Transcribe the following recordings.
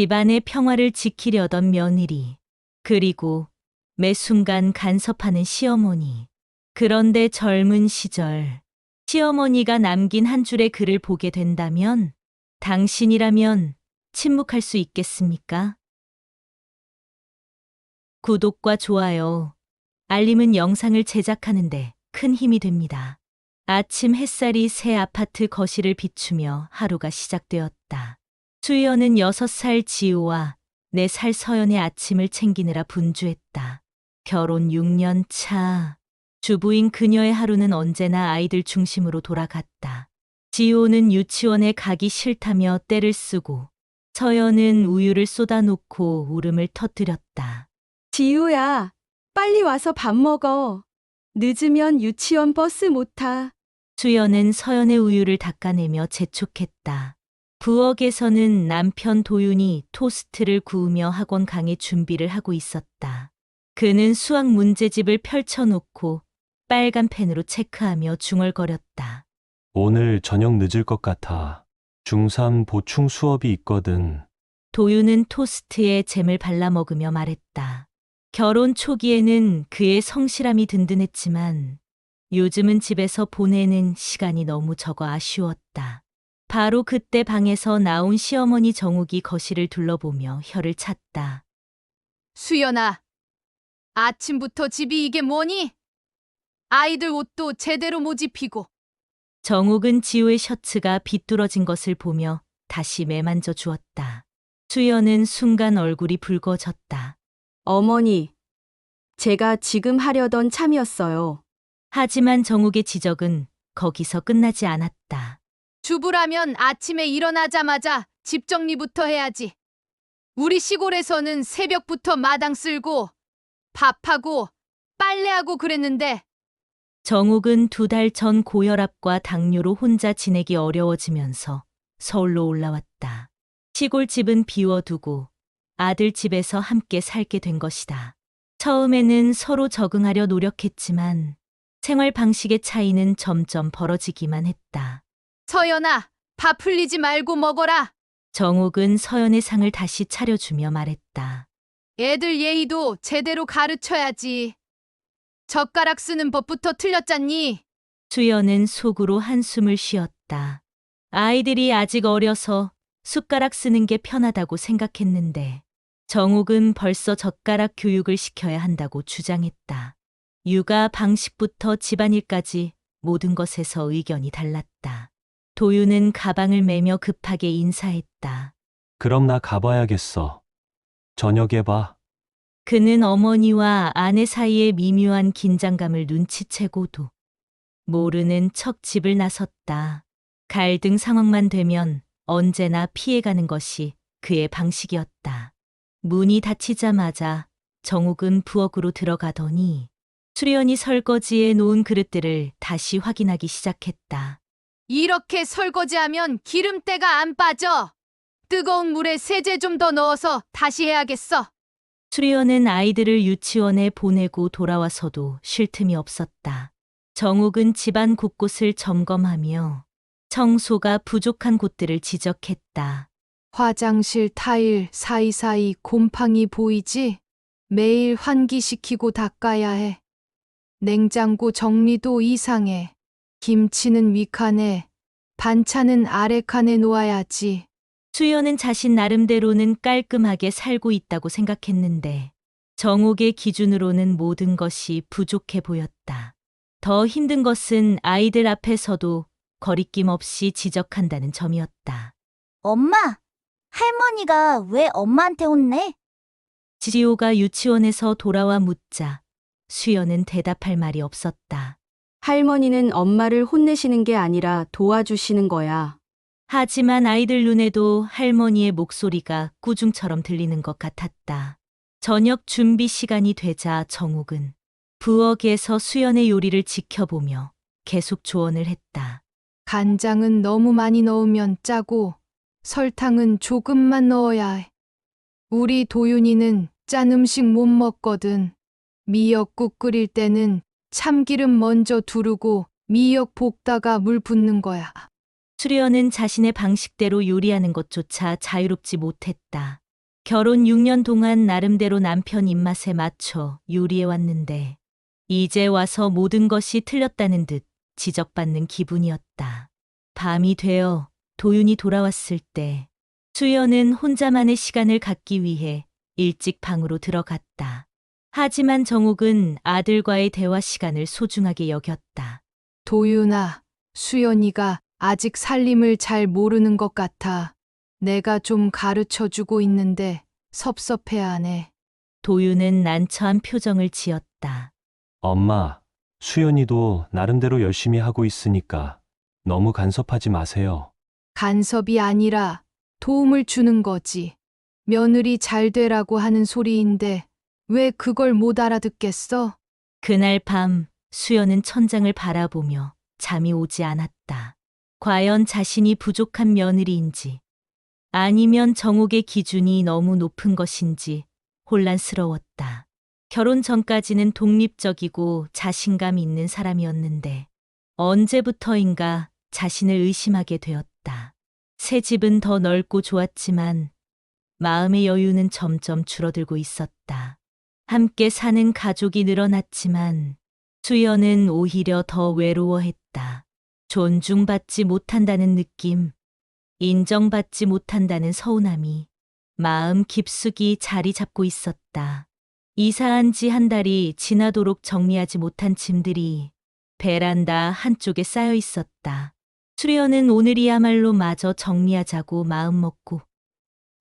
집안의 평화를 지키려던 며느리, 그리고 매 순간 간섭하는 시어머니. 그런데 젊은 시절, 시어머니가 남긴 한 줄의 글을 보게 된다면, 당신이라면 침묵할 수 있겠습니까? 구독과 좋아요, 알림은 영상을 제작하는데 큰 힘이 됩니다. 아침 햇살이 새 아파트 거실을 비추며 하루가 시작되었다. 수연은 6살 지우와 4살 서연의 아침을 챙기느라 분주했다. 결혼 6년 차. 주부인 그녀의 하루는 언제나 아이들 중심으로 돌아갔다. 지호는 유치원에 가기 싫다며 떼를 쓰고 서연은 우유를 쏟아놓고 울음을 터뜨렸다. 지우야, 빨리 와서 밥 먹어. 늦으면 유치원 버스 못 타. 수연은 서연의 우유를 닦아내며 재촉했다. 부엌에서는 남편 도윤이 토스트를 구우며 학원 강의 준비를 하고 있었다. 그는 수학 문제집을 펼쳐놓고 빨간 펜으로 체크하며 중얼거렸다. 오늘 저녁 늦을 것 같아. 중3 보충 수업이 있거든. 도윤은 토스트에 잼을 발라 먹으며 말했다. 결혼 초기에는 그의 성실함이 든든했지만 요즘은 집에서 보내는 시간이 너무 적어 아쉬웠다. 바로 그때 방에서 나온 시어머니 정욱이 거실을 둘러보며 혀를 찼다. 수연아, 아침부터 집이 이게 뭐니? 아이들 옷도 제대로 못 입히고. 정욱은 지우의 셔츠가 비뚤어진 것을 보며 다시 매만져 주었다. 수연은 순간 얼굴이 붉어졌다. 어머니, 제가 지금 하려던 참이었어요. 하지만 정욱의 지적은 거기서 끝나지 않았다. 주부라면 아침에 일어나자마자 집 정리부터 해야지. 우리 시골에서는 새벽부터 마당 쓸고 밥하고 빨래하고 그랬는데 정욱은 2달 전 고혈압과 당뇨로 혼자 지내기 어려워지면서 서울로 올라왔다. 시골 집은 비워두고 아들 집에서 함께 살게 된 것이다. 처음에는 서로 적응하려 노력했지만 생활 방식의 차이는 점점 벌어지기만 했다. 서연아, 밥 흘리지 말고 먹어라. 정욱은 서연의 상을 다시 차려주며 말했다. 애들 예의도 제대로 가르쳐야지. 젓가락 쓰는 법부터 틀렸잖니. 수연은 속으로 한숨을 쉬었다. 아이들이 아직 어려서 숟가락 쓰는 게 편하다고 생각했는데 정욱은 벌써 젓가락 교육을 시켜야 한다고 주장했다. 육아 방식부터 집안일까지 모든 것에서 의견이 달랐다. 도윤은 가방을 매며 급하게 인사했다. 그럼 나 가봐야겠어. 저녁에 봐. 그는 어머니와 아내 사이의 미묘한 긴장감을 눈치채고도 모르는 척 집을 나섰다. 갈등 상황만 되면 언제나 피해가는 것이 그의 방식이었다. 문이 닫히자마자 정욱은 부엌으로 들어가더니 수련이 설거지에 놓은 그릇들을 다시 확인하기 시작했다. 이렇게 설거지하면 기름때가 안 빠져. 뜨거운 물에 세제 좀 더 넣어서 다시 해야겠어. 수련은 아이들을 유치원에 보내고 돌아와서도 쉴 틈이 없었다. 정욱은 집안 곳곳을 점검하며 청소가 부족한 곳들을 지적했다. 화장실 타일 사이사이 곰팡이 보이지? 매일 환기시키고 닦아야 해. 냉장고 정리도 이상해. 김치는 윗칸에, 반찬은 아래칸에 놓아야지. 수연은 자신 나름대로는 깔끔하게 살고 있다고 생각했는데 정옥의 기준으로는 모든 것이 부족해 보였다. 더 힘든 것은 아이들 앞에서도 거리낌 없이 지적한다는 점이었다. 엄마, 할머니가 왜 엄마한테 혼내? 지호가 유치원에서 돌아와 묻자 수연은 대답할 말이 없었다. 할머니는 엄마를 혼내시는 게 아니라 도와주시는 거야. 하지만 아이들 눈에도 할머니의 목소리가 꾸중처럼 들리는 것 같았다. 저녁 준비 시간이 되자 정욱은 부엌에서 수연의 요리를 지켜보며 계속 조언을 했다. 간장은 너무 많이 넣으면 짜고 설탕은 조금만 넣어야 해. 우리 도윤이는 짠 음식 못 먹거든. 미역국 끓일 때는 참기름 먼저 두르고 미역 볶다가 물 붓는 거야. 수련은 자신의 방식대로 요리하는 것조차 자유롭지 못했다. 결혼 6년 동안 나름대로 남편 입맛에 맞춰 요리해 왔는데 이제 와서 모든 것이 틀렸다는 듯 지적받는 기분이었다. 밤이 되어 도윤이 돌아왔을 때 수연은 혼자만의 시간을 갖기 위해 일찍 방으로 들어갔다. 하지만 정욱은 아들과의 대화 시간을 소중하게 여겼다. 도윤아, 수연이가 아직 살림을 잘 모르는 것 같아. 내가 좀 가르쳐 주고 있는데 섭섭해하네. 도윤은 난처한 표정을 지었다. 엄마, 수연이도 나름대로 열심히 하고 있으니까 너무 간섭하지 마세요. 간섭이 아니라 도움을 주는 거지. 며느리 잘 되라고 하는 소리인데 왜 그걸 못 알아듣겠어? 그날 밤 수연은 천장을 바라보며 잠이 오지 않았다. 과연 자신이 부족한 며느리인지 아니면 정욱의 기준이 너무 높은 것인지 혼란스러웠다. 결혼 전까지는 독립적이고 자신감 있는 사람이었는데 언제부터인가 자신을 의심하게 되었다. 새 집은 더 넓고 좋았지만 마음의 여유는 점점 줄어들고 있었다. 함께 사는 가족이 늘어났지만 수연은 오히려 더 외로워했다. 존중받지 못한다는 느낌, 인정받지 못한다는 서운함이 마음 깊숙이 자리 잡고 있었다. 이사한 지 한 달이 지나도록 정리하지 못한 짐들이 베란다 한쪽에 쌓여 있었다. 수연은 오늘이야말로 마저 정리하자고 마음먹고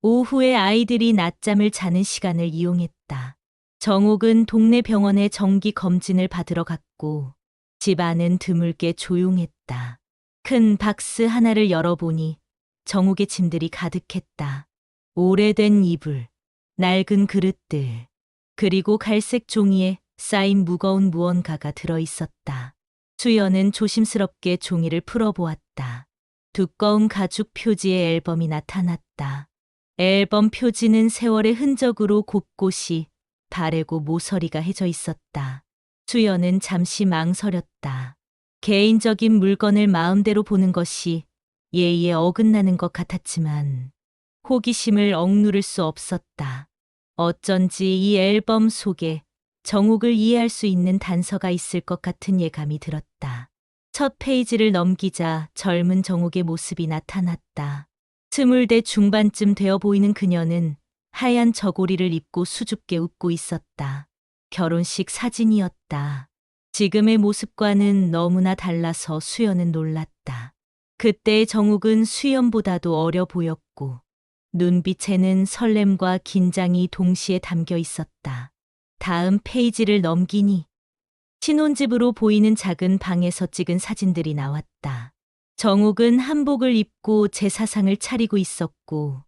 오후에 아이들이 낮잠을 자는 시간을 이용했다. 정욱은 동네 병원에 정기 검진을 받으러 갔고 집안은 드물게 조용했다. 큰 박스 하나를 열어보니 정욱의 짐들이 가득했다. 오래된 이불, 낡은 그릇들, 그리고 갈색 종이에 쌓인 무거운 무언가가 들어있었다. 수연은 조심스럽게 종이를 풀어보았다. 두꺼운 가죽 표지의 앨범이 나타났다. 앨범 표지는 세월의 흔적으로 곳곳이 바래고 모서리가 해져 있었다. 수연은 잠시 망설였다. 개인적인 물건을 마음대로 보는 것이 예의에 어긋나는 것 같았지만 호기심을 억누를 수 없었다. 어쩐지 이 앨범 속에 정욱을 이해할 수 있는 단서가 있을 것 같은 예감이 들었다. 첫 페이지를 넘기자 젊은 정욱의 모습이 나타났다. 20대 중반쯤 되어 보이는 그녀는 하얀 저고리를 입고 수줍게 웃고 있었다. 결혼식 사진이었다. 지금의 모습과는 너무나 달라서 수연은 놀랐다. 그때의 정욱은 수연보다도 어려 보였고 눈빛에는 설렘과 긴장이 동시에 담겨 있었다. 다음 페이지를 넘기니 신혼집으로 보이는 작은 방에서 찍은 사진들이 나왔다. 정욱은 한복을 입고 제사상을 차리고 있었고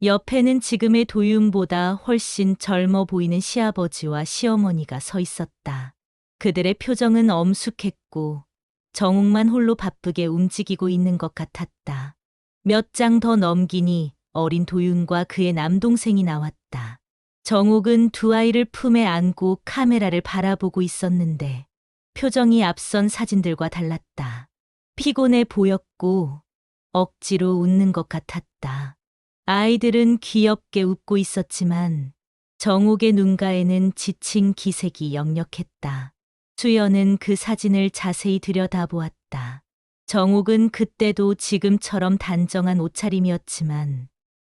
옆에는 지금의 도윤보다 훨씬 젊어 보이는 시아버지와 시어머니가 서 있었다. 그들의 표정은 엄숙했고 정욱만 홀로 바쁘게 움직이고 있는 것 같았다. 몇 장 더 넘기니 어린 도윤과 그의 남동생이 나왔다. 정욱은 두 아이를 품에 안고 카메라를 바라보고 있었는데 표정이 앞선 사진들과 달랐다. 피곤해 보였고 억지로 웃는 것 같았다. 아이들은 귀엽게 웃고 있었지만 정욱의 눈가에는 지친 기색이 역력했다. 수연은 그 사진을 자세히 들여다보았다. 정욱은 그때도 지금처럼 단정한 옷차림이었지만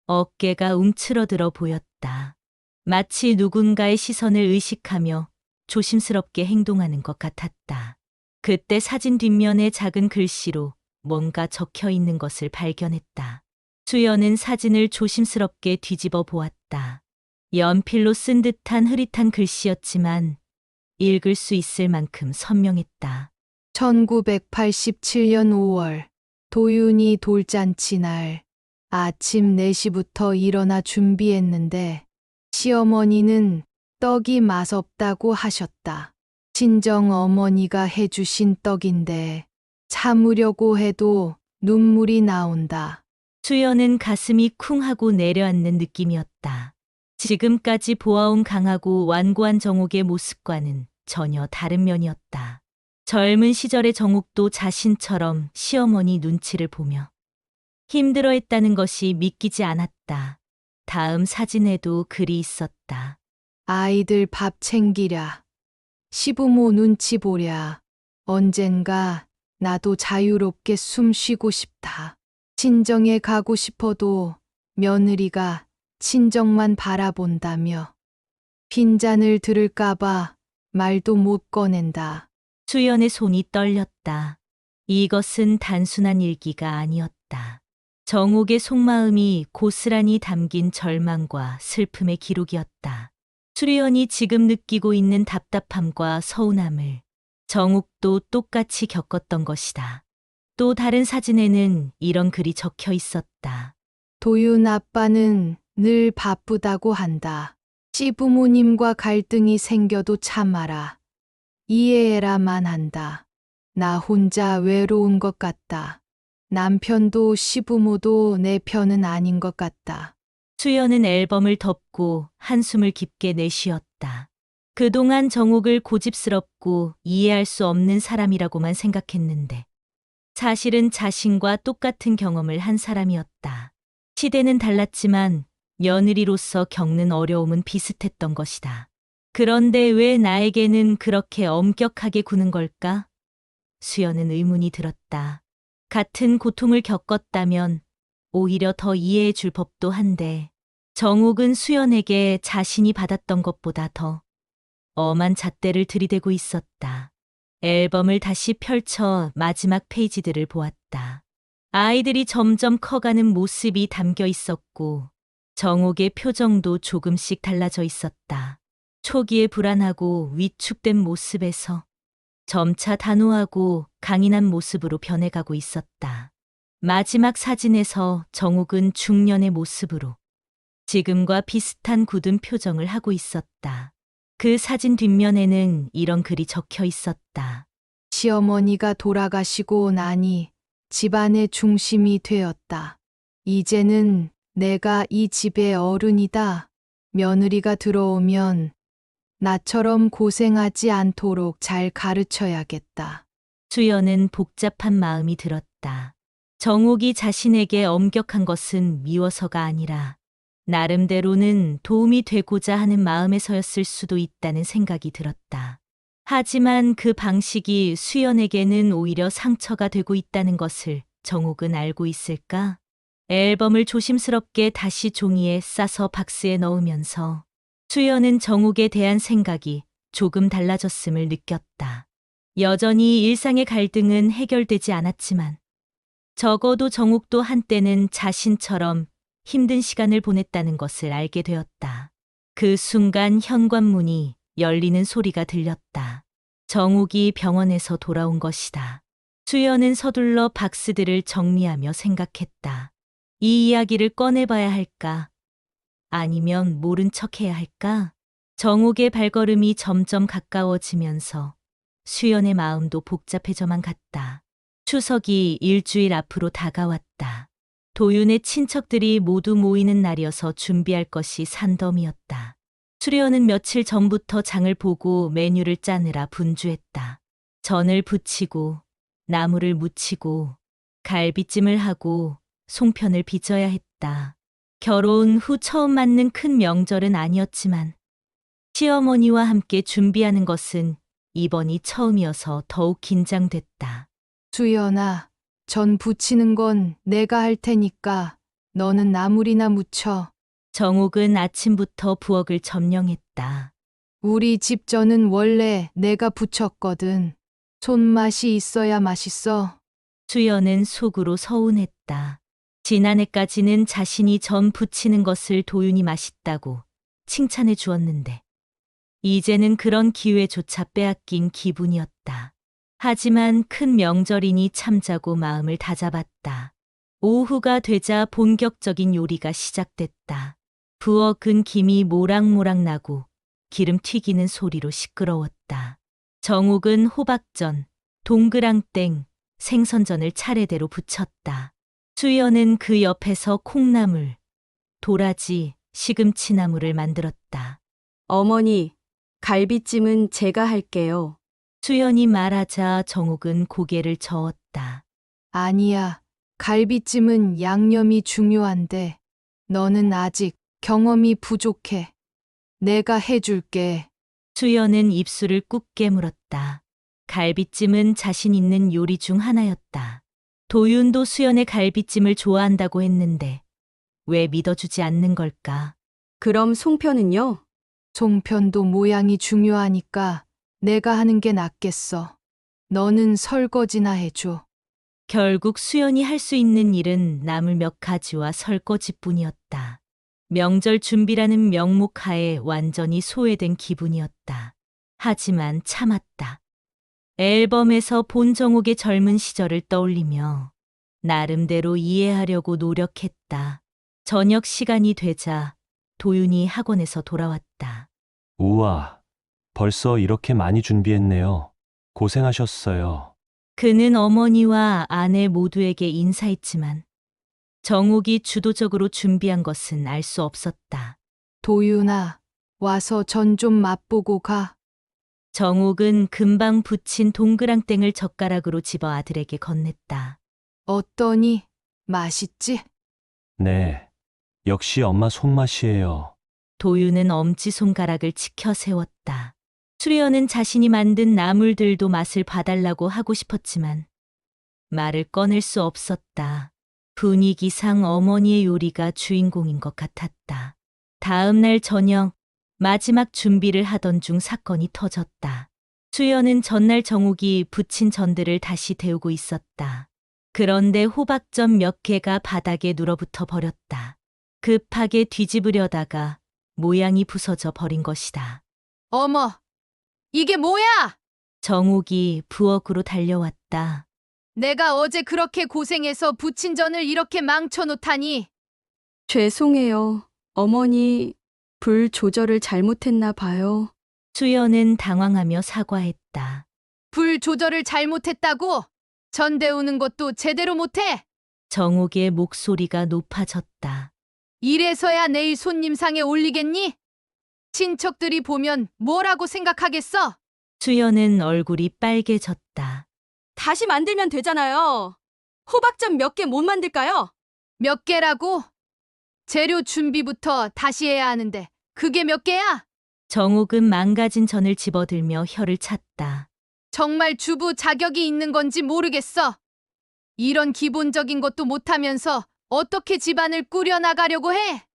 어깨가 움츠러들어 보였다. 마치 누군가의 시선을 의식하며 조심스럽게 행동하는 것 같았다. 그때 사진 뒷면에 작은 글씨로 뭔가 적혀 있는 것을 발견했다. 수연은 사진을 조심스럽게 뒤집어 보았다. 연필로 쓴 듯한 흐릿한 글씨였지만 읽을 수 있을 만큼 선명했다. 1987년 5월 도윤이 돌잔치 날 아침 4시부터 일어나 준비했는데 시어머니는 떡이 맛없다고 하셨다. 친정 어머니가 해주신 떡인데 참으려고 해도 눈물이 나온다. 수연은 가슴이 쿵 하고 내려앉는 느낌이었다. 지금까지 보아온 강하고 완고한 정욱의 모습과는 전혀 다른 면이었다. 젊은 시절의 정욱도 자신처럼 시어머니 눈치를 보며 힘들어했다는 것이 믿기지 않았다. 다음 사진에도 글이 있었다. 아이들 밥 챙기랴. 시부모 눈치 보랴. 언젠가 나도 자유롭게 숨 쉬고 싶다. 친정에 가고 싶어도 며느리가 친정만 바라본다며. 빈잔을 들을까봐 말도 못 꺼낸다. 수연의 손이 떨렸다. 이것은 단순한 일기가 아니었다. 정옥의 속마음이 고스란히 담긴 절망과 슬픔의 기록이었다. 수련이 지금 느끼고 있는 답답함과 서운함을 정옥도 똑같이 겪었던 것이다. 또 다른 사진에는 이런 글이 적혀 있었다. 도윤 아빠는 늘 바쁘다고 한다. 시부모님과 갈등이 생겨도 참아라. 이해해라만 한다. 나 혼자 외로운 것 같다. 남편도 시부모도 내 편은 아닌 것 같다. 수연은 앨범을 덮고 한숨을 깊게 내쉬었다. 그동안 정옥을 고집스럽고 이해할 수 없는 사람이라고만 생각했는데 사실은 자신과 똑같은 경험을 한 사람이었다. 시대는 달랐지만 며느리로서 겪는 어려움은 비슷했던 것이다. 그런데 왜 나에게는 그렇게 엄격하게 구는 걸까? 수연은 의문이 들었다. 같은 고통을 겪었다면 오히려 더 이해해 줄 법도 한데 정옥은 수연에게 자신이 받았던 것보다 더 엄한 잣대를 들이대고 있었다. 앨범을 다시 펼쳐 마지막 페이지들을 보았다. 아이들이 점점 커가는 모습이 담겨 있었고 정옥의 표정도 조금씩 달라져 있었다. 초기에 불안하고 위축된 모습에서 점차 단호하고 강인한 모습으로 변해가고 있었다. 마지막 사진에서 정옥은 중년의 모습으로 지금과 비슷한 굳은 표정을 하고 있었다. 그 사진 뒷면에는 이런 글이 적혀 있었다. 시어머니가 돌아가시고 나니 집안의 중심이 되었다. 이제는 내가 이 집의 어른이다. 며느리가 들어오면 나처럼 고생하지 않도록 잘 가르쳐야겠다. 수연은 복잡한 마음이 들었다. 정옥이 자신에게 엄격한 것은 미워서가 아니라 나름대로는 도움이 되고자 하는 마음에서였을 수도 있다는 생각이 들었다. 하지만 그 방식이 수연에게는 오히려 상처가 되고 있다는 것을 정옥은 알고 있을까? 앨범을 조심스럽게 다시 종이에 싸서 박스에 넣으면서 수연은 정옥에 대한 생각이 조금 달라졌음을 느꼈다. 여전히 일상의 갈등은 해결되지 않았지만 적어도 정옥도 한때는 자신처럼 힘든 시간을 보냈다는 것을 알게 되었다. 그 순간 현관문이 열리는 소리가 들렸다. 정옥이 병원에서 돌아온 것이다. 수연은 서둘러 박스들을 정리하며 생각했다. 이 이야기를 꺼내봐야 할까? 아니면 모른 척해야 할까? 정옥의 발걸음이 점점 가까워지면서 수연의 마음도 복잡해져만 갔다. 추석이 일주일 앞으로 다가왔다. 도윤의 친척들이 모두 모이는 날이어서 준비할 것이 산더미였다. 수련은 며칠 전부터 장을 보고 메뉴를 짜느라 분주했다. 전을 부치고 나물을 무치고 갈비찜을 하고 송편을 빚어야 했다. 결혼 후 처음 맞는 큰 명절은 아니었지만 시어머니와 함께 준비하는 것은 이번이 처음이어서 더욱 긴장됐다. 수연아, 전 부치는 건 내가 할 테니까 너는 나물이나 무쳐. 정옥은 아침부터 부엌을 점령했다. 우리 집 전은 원래 내가 부쳤거든. 손맛이 있어야 맛있어. 수연은 속으로 서운했다. 지난해까지는 자신이 전 부치는 것을 도윤이 맛있다고 칭찬해 주었는데 이제는 그런 기회조차 빼앗긴 기분이었다. 하지만 큰 명절이니 참자고 마음을 다잡았다. 오후가 되자 본격적인 요리가 시작됐다. 부엌은 김이 모락모락 나고 기름 튀기는 소리로 시끄러웠다. 정옥은 호박전, 동그랑땡, 생선전을 차례대로 부쳤다. 수연은 그 옆에서 콩나물, 도라지, 시금치나물을 만들었다. 어머니, 갈비찜은 제가 할게요. 수연이 말하자 정옥은 고개를 저었다. 아니야, 갈비찜은 양념이 중요한데 너는 아직 경험이 부족해. 내가 해줄게. 수연은 입술을 꾹 깨물었다. 갈비찜은 자신 있는 요리 중 하나였다. 도윤도 수연의 갈비찜을 좋아한다고 했는데 왜 믿어주지 않는 걸까? 그럼 송편은요? 송편도 모양이 중요하니까 내가 하는 게 낫겠어. 너는 설거지나 해줘. 결국 수연이 할 수 있는 일은 나물 몇 가지와 설거지뿐이었다. 명절 준비라는 명목 하에 완전히 소외된 기분이었다. 하지만 참았다. 앨범에서 본 정옥의 젊은 시절을 떠올리며 나름대로 이해하려고 노력했다. 저녁 시간이 되자 도윤이 학원에서 돌아왔다. 우와, 벌써 이렇게 많이 준비했네요. 고생하셨어요. 그는 어머니와 아내 모두에게 인사했지만 정옥이 주도적으로 준비한 것은 알 수 없었다. 도윤아, 와서 전 좀 맛보고 가. 정옥은 금방 붙인 동그랑땡을 젓가락으로 집어 아들에게 건넸다. 어떠니? 맛있지? 네, 역시 엄마 손맛이에요. 도윤은 엄지손가락을 치켜 세웠다. 수연은 자신이 만든 나물들도 맛을 봐달라고 하고 싶었지만 말을 꺼낼 수 없었다. 분위기상 어머니의 요리가 주인공인 것 같았다. 다음 날 저녁 마지막 준비를 하던 중 사건이 터졌다. 수연은 전날 정옥이 부친 전들을 다시 데우고 있었다. 그런데 호박전 몇 개가 바닥에 눌어붙어 버렸다. 급하게 뒤집으려다가 모양이 부서져 버린 것이다. 어머, 이게 뭐야? 정옥이 부엌으로 달려왔다. 내가 어제 그렇게 고생해서 부친 전을 이렇게 망쳐놓다니. 죄송해요. 어머니, 불 조절을 잘못했나 봐요. 수연은 당황하며 사과했다. 불 조절을 잘못했다고? 전 데우는 것도 제대로 못해? 정옥의 목소리가 높아졌다. 이래서야 내일 손님상에 올리겠니? 친척들이 보면 뭐라고 생각하겠어? 수연은 얼굴이 빨개졌다. 다시 만들면 되잖아요. 호박전 몇 개 못 만들까요? 몇 개라고? 재료 준비부터 다시 해야 하는데 그게 몇 개야? 정옥은 망가진 전을 집어들며 혀를 찼다. 정말 주부 자격이 있는 건지 모르겠어. 이런 기본적인 것도 못하면서 어떻게 집안을 꾸려나가려고 해?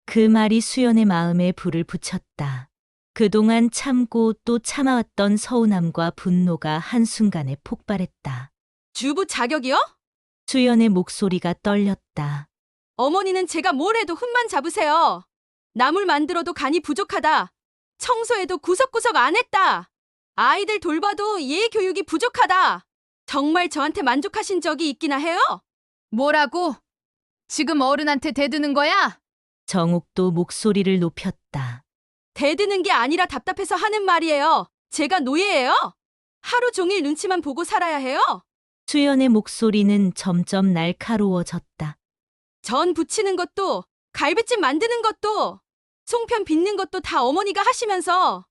그 말이 수연의 마음에 불을 붙였다. 그동안 참고 또 참아왔던 서운함과 분노가 한순간에 폭발했다. 주부 자격이요? 수연의 목소리가 떨렸다. 어머니는 제가 뭘 해도 흠만 잡으세요. 나물 만들어도 간이 부족하다. 청소해도 구석구석 안 했다. 아이들 돌봐도 예의 교육이 부족하다. 정말 저한테 만족하신 적이 있기나 해요? 뭐라고? 지금 어른한테 대드는 거야? 정옥도 목소리를 높였다. 대드는 게 아니라 답답해서 하는 말이에요. 제가 노예예요? 하루 종일 눈치만 보고 살아야 해요? 수연의 목소리는 점점 날카로워졌다. 전 부치는 것도, 갈비찜 만드는 것도, 송편 빚는 것도 다 어머니가 하시면서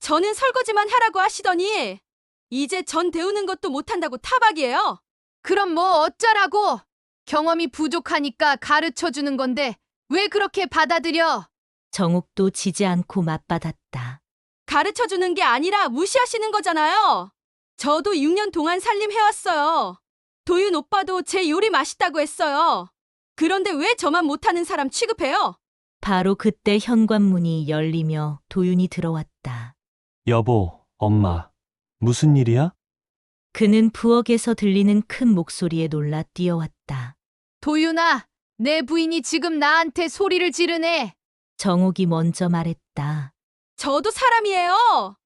저는 설거지만 하라고 하시더니 이제 전 데우는 것도 못한다고 타박이에요. 그럼 뭐 어쩌라고? 경험이 부족하니까 가르쳐 주는 건데 왜 그렇게 받아들여? 정옥도 지지 않고 맞받았다. 가르쳐 주는 게 아니라 무시하시는 거잖아요. 저도 6년 동안 살림해왔어요. 도윤 오빠도 제 요리 맛있다고 했어요. 그런데 왜 저만 못하는 사람 취급해요? 바로 그때 현관문이 열리며 도윤이 들어왔다. 여보, 엄마, 무슨 일이야? 그는 부엌에서 들리는 큰 목소리에 놀라 뛰어왔다. 도윤아, 내 부인이 지금 나한테 소리를 지르네. 정옥이 먼저 말했다. 저도 사람이에요.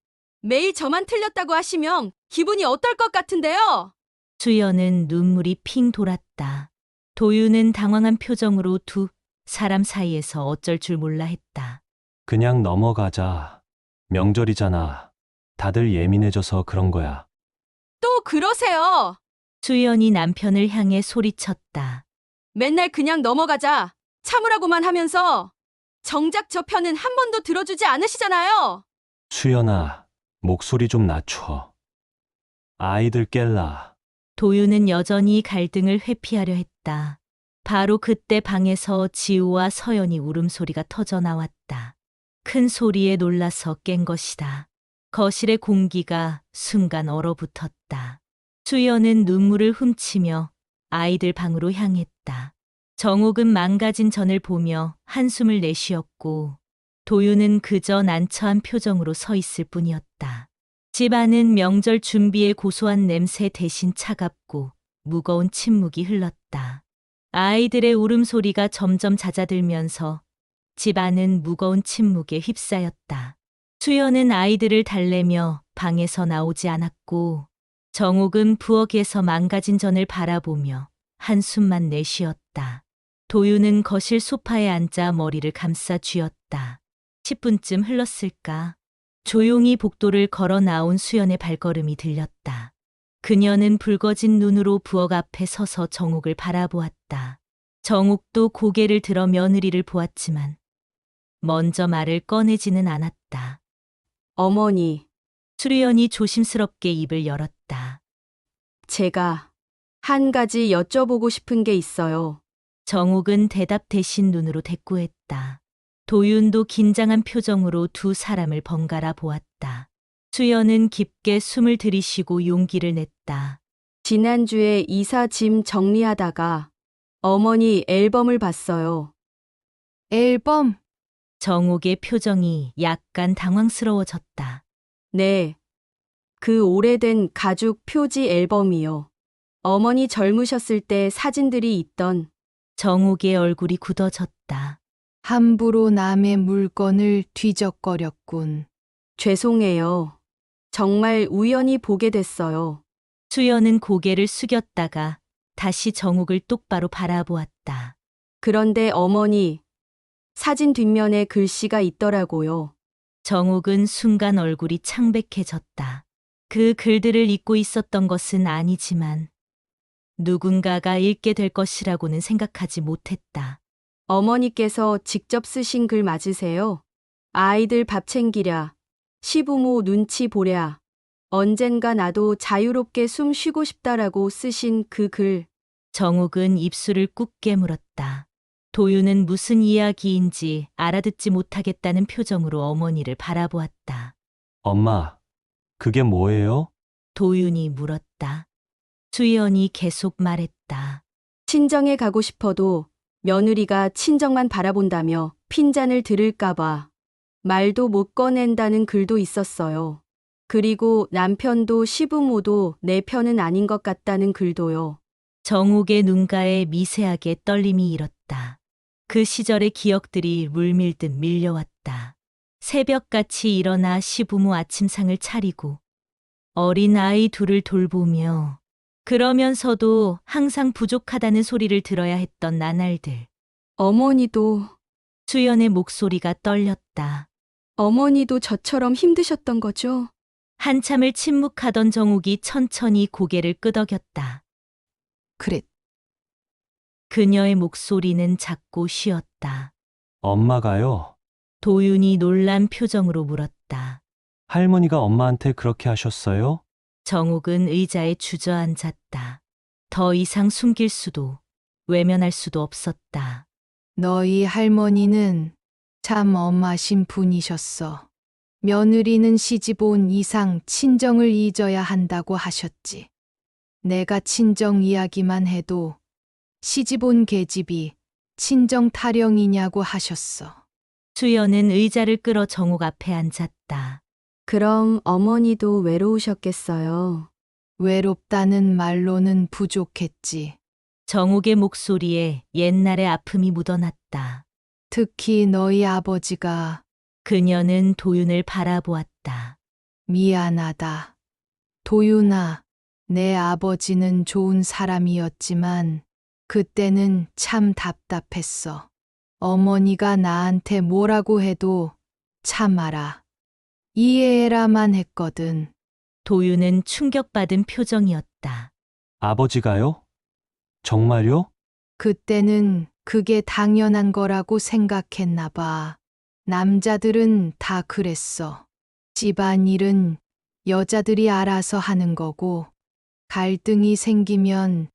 매일 저만 틀렸다고 하시면 기분이 어떨 것 같은데요? 수연은 눈물이 핑 돌았다. 도윤은 당황한 표정으로 두 사람 사이에서 어쩔 줄 몰라 했다. 그냥 넘어가자. 명절이잖아. 다들 예민해져서 그런 거야. 또 그러세요. 수연이 남편을 향해 소리쳤다. 맨날 그냥 넘어가자. 참으라고만 하면서 정작 저 편은 한 번도 들어주지 않으시잖아요. 수연아, 목소리 좀 낮춰. 아이들 깰라. 도윤은 여전히 갈등을 회피하려 했다. 바로 그때 방에서 지우와 서연이 울음소리가 터져 나왔다. 큰 소리에 놀라서 깬 것이다. 거실의 공기가 순간 얼어붙었다. 수연은 눈물을 훔치며 아이들 방으로 향했다. 정옥은 망가진 전을 보며 한숨을 내쉬었고 도윤은 그저 난처한 표정으로 서 있을 뿐이었다. 집안은 명절 준비의 고소한 냄새 대신 차갑고 무거운 침묵이 흘렀다. 아이들의 울음소리가 점점 잦아들면서 집안은 무거운 침묵에 휩싸였다. 수연은 아이들을 달래며 방에서 나오지 않았고 정옥은 부엌에서 망가진 전을 바라보며 한숨만 내쉬었다. 도윤은 거실 소파에 앉아 머리를 감싸 쥐었다. 10분쯤 흘렀을까? 조용히 복도를 걸어 나온 수연의 발걸음이 들렸다. 그녀는 붉어진 눈으로 부엌 앞에 서서 정옥을 바라보았다. 정옥도 고개를 들어 며느리를 보았지만 먼저 말을 꺼내지는 않았다. 어머니, 수련이 조심스럽게 입을 열었다. 제가 한 가지 여쭤보고 싶은 게 있어요. 정옥은 대답 대신 눈으로 대꾸했다. 도윤도 긴장한 표정으로 두 사람을 번갈아 보았다. 수연은 깊게 숨을 들이쉬고 용기를 냈다. 지난주에 이사 짐 정리하다가 어머니 앨범을 봤어요. 앨범, 정옥의 표정이 약간 당황스러워졌다. 네. 그 오래된 가죽 표지 앨범이요. 어머니 젊으셨을 때 사진들이 있던. 정옥의 얼굴이 굳어졌다. 함부로 남의 물건을 뒤적거렸군. 죄송해요. 정말 우연히 보게 됐어요. 수연은 고개를 숙였다가 다시 정옥을 똑바로 바라보았다. 그런데 어머니, 사진 뒷면에 글씨가 있더라고요. 정옥은 순간 얼굴이 창백해졌다. 그 글들을 읽고 있었던 것은 아니지만 누군가가 읽게 될 것이라고는 생각하지 못했다. 어머니께서 직접 쓰신 글 맞으세요? 아이들 밥 챙기랴, 시부모 눈치 보랴, 언젠가 나도 자유롭게 숨 쉬고 싶다라고 쓰신 그 글. 정옥은 입술을 꾹 깨물었다. 도윤은 무슨 이야기인지 알아듣지 못하겠다는 표정으로 어머니를 바라보았다. 엄마, 그게 뭐예요? 도윤이 물었다. 수연이 계속 말했다. 친정에 가고 싶어도 며느리가 친정만 바라본다며 핀잔을 들을까봐 말도 못 꺼낸다는 글도 있었어요. 그리고 남편도 시부모도 내 편은 아닌 것 같다는 글도요. 정옥의 눈가에 미세하게 떨림이 일었다. 그 시절의 기억들이 물밀듯 밀려왔다. 새벽같이 일어나 시부모 아침상을 차리고 어린 아이 둘을 돌보며 그러면서도 항상 부족하다는 소리를 들어야 했던 나날들. 어머니도 수연의 목소리가 떨렸다. 어머니도 저처럼 힘드셨던 거죠? 한참을 침묵하던 정옥이 천천히 고개를 끄덕였다. 그랬. 그녀의 목소리는 작고 쉬었다. 엄마가요? 도윤이 놀란 표정으로 물었다. 할머니가 엄마한테 그렇게 하셨어요? 정옥은 의자에 주저앉았다. 더 이상 숨길 수도 외면할 수도 없었다. 너희 할머니는 참 엄하신 분이셨어. 며느리는 시집 온 이상 친정을 잊어야 한다고 하셨지. 내가 친정 이야기만 해도 시집 온 계집이 친정 타령이냐고 하셨어. 수연은 의자를 끌어 정옥 앞에 앉았다. 그럼 어머니도 외로우셨겠어요. 외롭다는 말로는 부족했지. 정옥의 목소리에 옛날의 아픔이 묻어났다. 특히 너희 아버지가 그녀는 도윤을 바라보았다. 미안하다. 도윤아, 내 아버지는 좋은 사람이었지만 그때는 참 답답했어. 어머니가 나한테 뭐라고 해도 참아라. 이해해라만 했거든. 도윤은 충격받은 표정이었다. 아버지가요? 정말요? 그때는 그게 당연한 거라고 생각했나 봐. 남자들은 다 그랬어. 집안일은 여자들이 알아서 하는 거고, 갈등이 생기면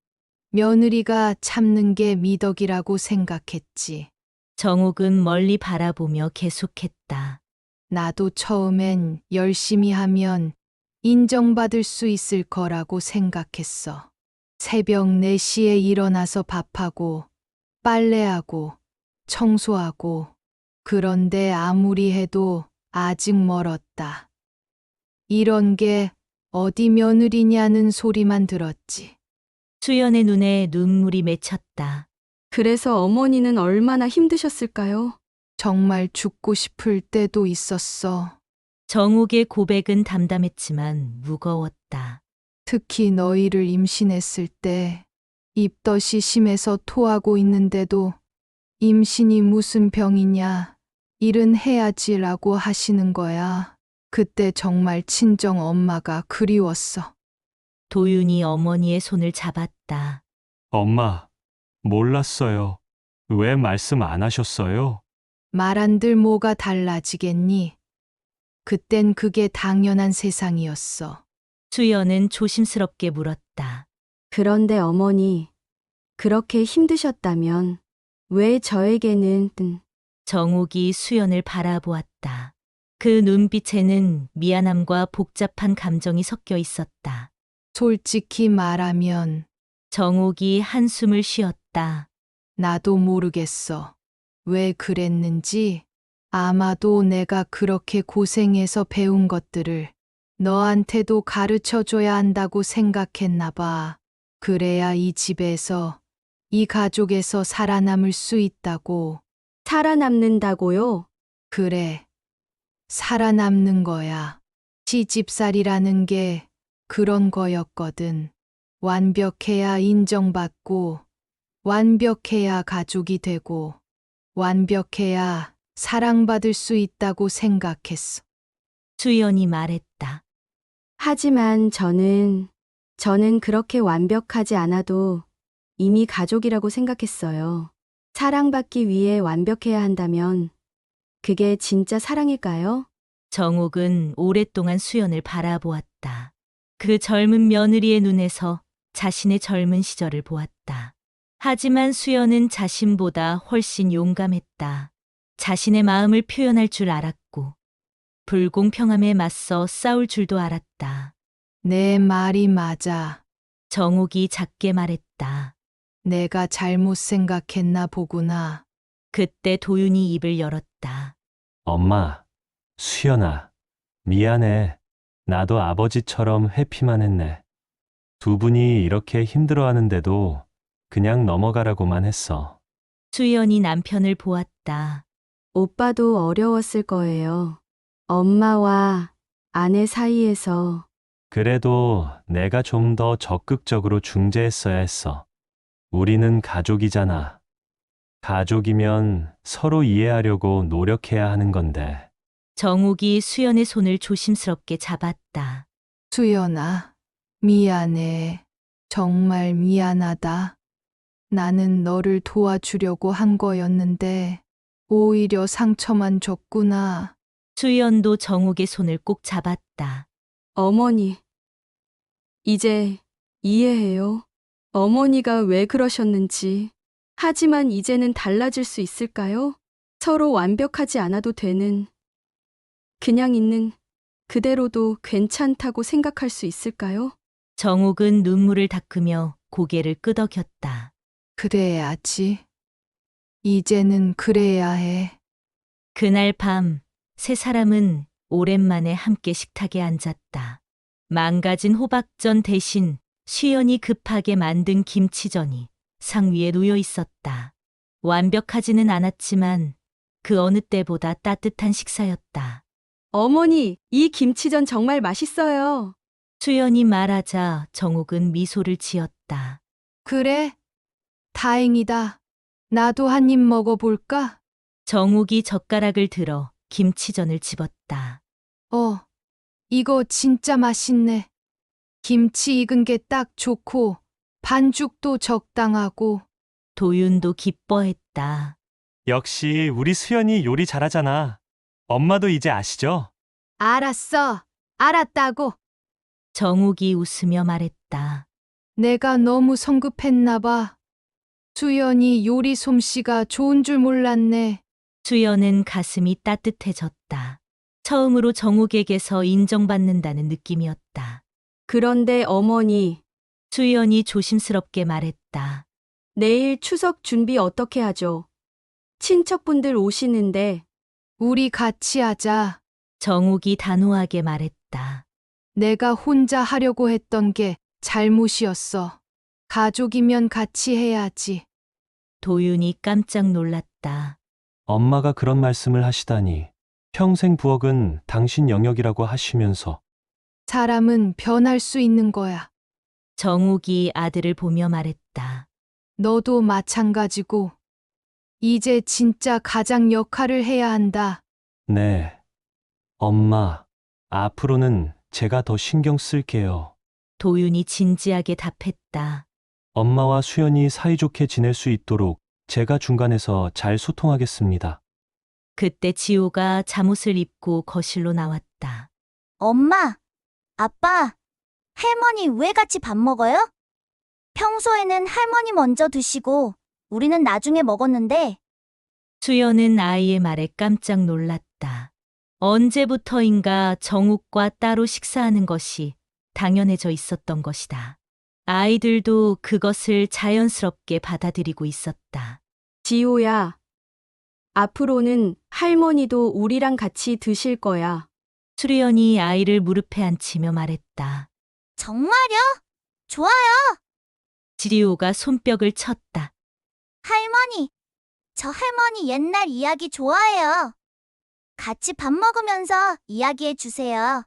며느리가 참는 게 미덕이라고 생각했지. 정옥은 멀리 바라보며 계속했다. 나도 처음엔 열심히 하면 인정받을 수 있을 거라고 생각했어. 새벽 4시에 일어나서 밥하고, 빨래하고, 청소하고. 그런데 아무리 해도 아직 멀었다. 이런 게 어디 며느리냐는 소리만 들었지. 수연의 눈에 눈물이 맺혔다. 그래서 어머니는 얼마나 힘드셨을까요? 정말 죽고 싶을 때도 있었어. 정옥의 고백은 담담했지만 무거웠다. 특히 너희를 임신했을 때 입덧이 심해서 토하고 있는데도 임신이 무슨 병이냐, 일은 해야지라고 하시는 거야. 그때 정말 친정 엄마가 그리웠어. 도윤이 어머니의 손을 잡았다. 엄마, 몰랐어요. 왜 말씀 안 하셨어요? 말한들 뭐가 달라지겠니? 그땐 그게 당연한 세상이었어. 수연은 조심스럽게 물었다. 그런데 어머니, 그렇게 힘드셨다면 왜 저에게는 정옥이 수연을 바라보았다. 그 눈빛에는 미안함과 복잡한 감정이 섞여 있었다. 솔직히 말하면 정옥이 한숨을 쉬었다. 나도 모르겠어. 왜 그랬는지. 아마도 내가 그렇게 고생해서 배운 것들을 너한테도 가르쳐 줘야 한다고 생각했나 봐. 그래야 이 집에서, 이 가족에서 살아남을 수 있다고. 살아남는다고요? 그래. 살아남는 거야. 시집살이라는 게 그런 거였거든. 완벽해야 인정받고, 완벽해야 가족이 되고, 완벽해야 사랑받을 수 있다고 생각했어. 수연이 말했다. 하지만 저는 그렇게 완벽하지 않아도 이미 가족이라고 생각했어요. 사랑받기 위해 완벽해야 한다면 그게 진짜 사랑일까요? 정옥은 오랫동안 수연을 바라보았다. 그 젊은 며느리의 눈에서 자신의 젊은 시절을 보았다. 하지만 수연은 자신보다 훨씬 용감했다. 자신의 마음을 표현할 줄 알았고, 불공평함에 맞서 싸울 줄도 알았다. 내 말이 맞아. 정옥이 작게 말했다. 내가 잘못 생각했나 보구나. 그때 도윤이 입을 열었다. 엄마, 수연아, 미안해. 나도 아버지처럼 회피만 했네. 두 분이 이렇게 힘들어하는데도 그냥 넘어가라고만 했어. 수연이 남편을 보았다. 오빠도 어려웠을 거예요. 엄마와 아내 사이에서. 그래도 내가 좀 더 적극적으로 중재했어야 했어. 우리는 가족이잖아. 가족이면 서로 이해하려고 노력해야 하는 건데. 정옥이 수연의 손을 조심스럽게 잡았다. 수연아, 미안해. 정말 미안하다. 나는 너를 도와주려고 한 거였는데, 오히려 상처만 줬구나. 수연도 정옥의 손을 꼭 잡았다. 어머니, 이제 이해해요. 어머니가 왜 그러셨는지. 하지만 이제는 달라질 수 있을까요? 서로 완벽하지 않아도 되는, 그냥 있는 그대로도 괜찮다고 생각할 수 있을까요? 정옥은 눈물을 닦으며 고개를 끄덕였다. 그래야지. 이제는 그래야 해. 그날 밤, 세 사람은 오랜만에 함께 식탁에 앉았다. 망가진 호박전 대신 수연이 급하게 만든 김치전이 상 위에 놓여 있었다. 완벽하지는 않았지만 그 어느 때보다 따뜻한 식사였다. 어머니, 이 김치전 정말 맛있어요. 수연이 말하자 정옥은 미소를 지었다. 그래? 다행이다. 나도 한 입 먹어볼까? 정옥이 젓가락을 들어 김치전을 집었다. 이거 진짜 맛있네. 김치 익은 게 딱 좋고, 반죽도 적당하고. 도윤도 기뻐했다. 역시 우리 수연이 요리 잘하잖아. 엄마도 이제 아시죠? 알았어. 알았다고. 정옥이 웃으며 말했다. 내가 너무 성급했나 봐. 수연이 요리 솜씨가 좋은 줄 몰랐네. 수연은 가슴이 따뜻해졌다. 처음으로 정욱에게서 인정받는다는 느낌이었다. 그런데 어머니, 수연이 조심스럽게 말했다. 내일 추석 준비 어떻게 하죠? 친척분들 오시는데 우리 같이 하자. 정욱이 단호하게 말했다. 내가 혼자 하려고 했던 게 잘못이었어. 가족이면 같이 해야지. 도윤이 깜짝 놀랐다. 엄마가 그런 말씀을 하시다니. 평생 부엌은 당신 영역이라고 하시면서 사람은 변할 수 있는 거야. 정욱이 아들을 보며 말했다. 너도 마찬가지고. 이제 진짜 가장 역할을 해야 한다. 네. 엄마, 앞으로는 제가 더 신경 쓸게요. 도윤이 진지하게 답했다. 엄마와 수연이 사이좋게 지낼 수 있도록 제가 중간에서 잘 소통하겠습니다. 그때 지호가 잠옷을 입고 거실로 나왔다. 엄마, 아빠, 할머니 왜 같이 밥 먹어요? 평소에는 할머니 먼저 드시고 우리는 나중에 먹었는데 수연은 아이의 말에 깜짝 놀랐다. 언제부터인가 정욱과 따로 식사하는 것이 당연해져 있었던 것이다. 아이들도 그것을 자연스럽게 받아들이고 있었다. 지호야, 앞으로는 할머니도 우리랑 같이 드실 거야. 수연이 아이를 무릎에 앉히며 말했다. 정말요? 좋아요. 지리오가 손뼉을 쳤다. 할머니, 저 할머니 옛날 이야기 좋아해요. 같이 밥 먹으면서 이야기해 주세요.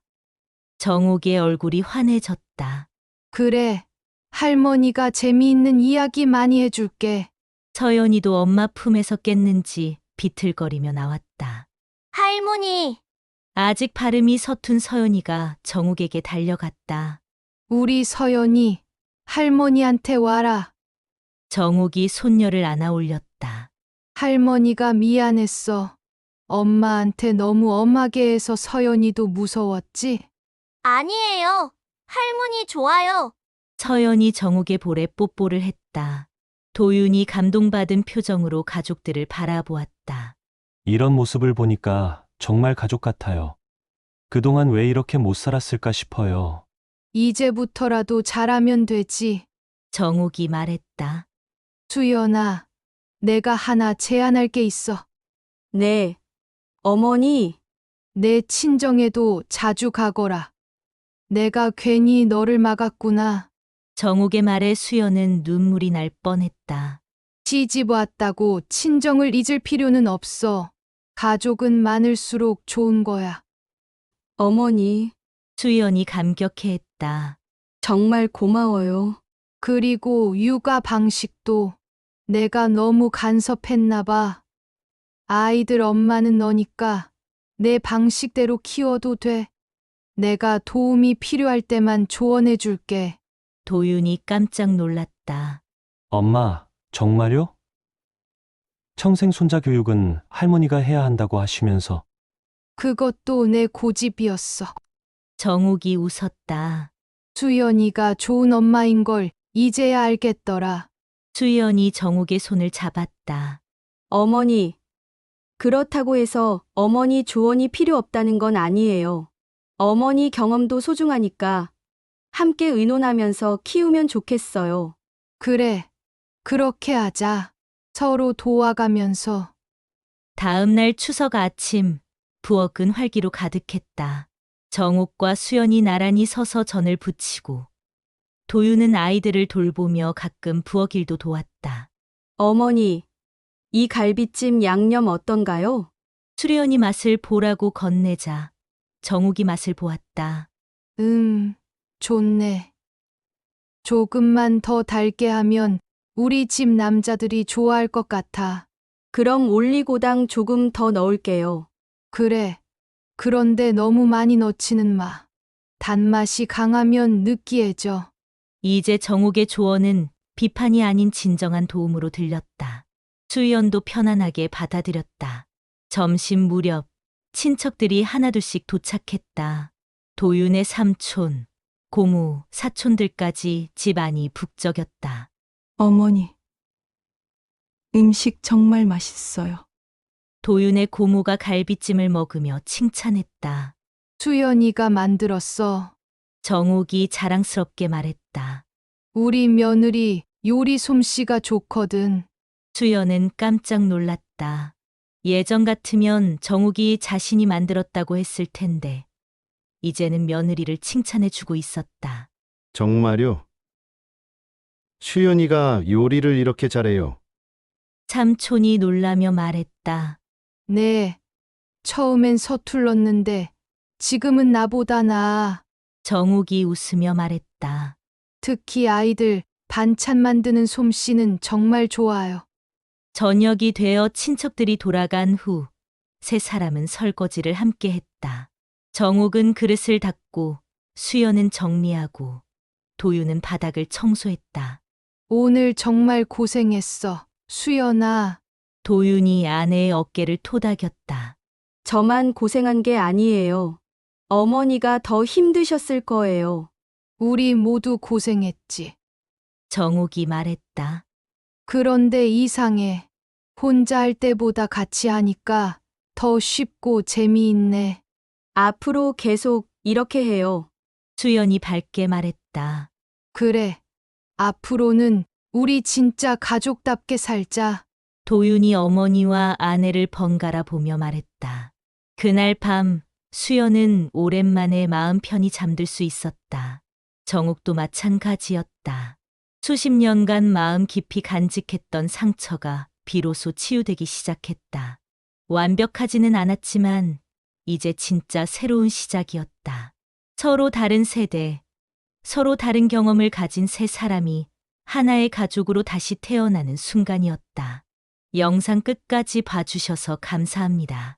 정욱의 얼굴이 환해졌다. 그래. 할머니가 재미있는 이야기 많이 해줄게. 서연이도 엄마 품에서 깼는지 비틀거리며 나왔다. 할머니, 아직 발음이 서툰 서연이가 정욱에게 달려갔다. 우리 서연이 할머니한테 와라. 정욱이 손녀를 안아 올렸다. 할머니가 미안했어. 엄마한테 너무 엄하게 해서 서연이도 무서웠지? 아니에요. 할머니 좋아요. 서연이 정욱의 볼에 뽀뽀를 했다. 도윤이 감동받은 표정으로 가족들을 바라보았다. 이런 모습을 보니까 정말 가족 같아요. 그동안 왜 이렇게 못 살았을까 싶어요. 이제부터라도 잘하면 되지. 정욱이 말했다. 수연아, 내가 하나 제안할 게 있어. 네. 어머니, 내 친정에도 자주 가거라. 내가 괜히 너를 막았구나. 정욱의 말에 수연은 눈물이 날 뻔했다. 시집 왔다고 친정을 잊을 필요는 없어. 가족은 많을수록 좋은 거야. 어머니, 수연이 감격해했다. 정말 고마워요. 그리고 육아 방식도 내가 너무 간섭했나 봐. 아이들 엄마는 너니까 내 방식대로 키워도 돼. 내가 도움이 필요할 때만 조언해 줄게. 도윤이 깜짝 놀랐다. 엄마, 정말요? 청생 손자 교육은 할머니가 해야 한다고 하시면서 그것도 내 고집이었어. 정욱이 웃었다. 수연이가 좋은 엄마인 걸 이제야 알겠더라. 수연이 정욱의 손을 잡았다. 어머니, 그렇다고 해서 어머니 조언이 필요 없다는 건 아니에요. 어머니 경험도 소중하니까 함께 의논하면서 키우면 좋겠어요. 그래, 그렇게 하자. 서로 도와가면서. 다음 날 추석 아침, 부엌은 활기로 가득했다. 정욱과 수연이 나란히 서서 전을 부치고 도윤은 아이들을 돌보며 가끔 부엌 일도 도왔다. 어머니, 이 갈비찜 양념 어떤가요? 수연이 맛을 보라고 건네자 정욱이 맛을 보았다. 좋네. 조금만 더 달게 하면 우리 집 남자들이 좋아할 것 같아. 그럼 올리고당 조금 더 넣을게요. 그래. 그런데 너무 많이 넣지는 마. 단맛이 강하면 느끼해져. 이제 정욱의 조언은 비판이 아닌 진정한 도움으로 들렸다. 수연도 편안하게 받아들였다. 점심 무렵 친척들이 하나둘씩 도착했다. 도윤의 삼촌, 고모, 사촌들까지 집안이 북적였다. 어머니, 음식 정말 맛있어요. 도윤의 고모가 갈비찜을 먹으며 칭찬했다. 수연이가 만들었어. 정옥이 자랑스럽게 말했다. 우리 며느리 요리 솜씨가 좋거든. 수연은 깜짝 놀랐다. 예전 같으면 정욱이 자신이 만들었다고 했을 텐데, 이제는 며느리를 칭찬해주고 있었다. 정말요? 수연이가 요리를 이렇게 잘해요. 삼촌이 놀라며 말했다. 네. 처음엔 서툴렀는데 지금은 나보다 나아. 정욱이 웃으며 말했다. 특히 아이들 반찬 만드는 솜씨는 정말 좋아요. 저녁이 되어 친척들이 돌아간 후, 세 사람은 설거지를 함께 했다. 정욱은 그릇을 닦고, 수연은 정리하고, 도윤은 바닥을 청소했다. 오늘 정말 고생했어. 수연아. 도윤이 아내의 어깨를 토닥였다. 저만 고생한 게 아니에요. 어머니가 더 힘드셨을 거예요. 우리 모두 고생했지. 정욱이 말했다. 그런데 이상해. 혼자 할 때보다 같이 하니까 더 쉽고 재미있네. 앞으로 계속 이렇게 해요. 수연이 밝게 말했다. 그래. 앞으로는 우리 진짜 가족답게 살자. 도윤이 어머니와 아내를 번갈아 보며 말했다. 그날 밤 수연은 오랜만에 마음 편히 잠들 수 있었다. 정욱도 마찬가지였다. 수십 년간 마음 깊이 간직했던 상처가 비로소 치유되기 시작했다. 완벽하지는 않았지만 이제 진짜 새로운 시작이었다. 서로 다른 세대, 서로 다른 경험을 가진 세 사람이 하나의 가족으로 다시 태어나는 순간이었다. 영상 끝까지 봐주셔서 감사합니다.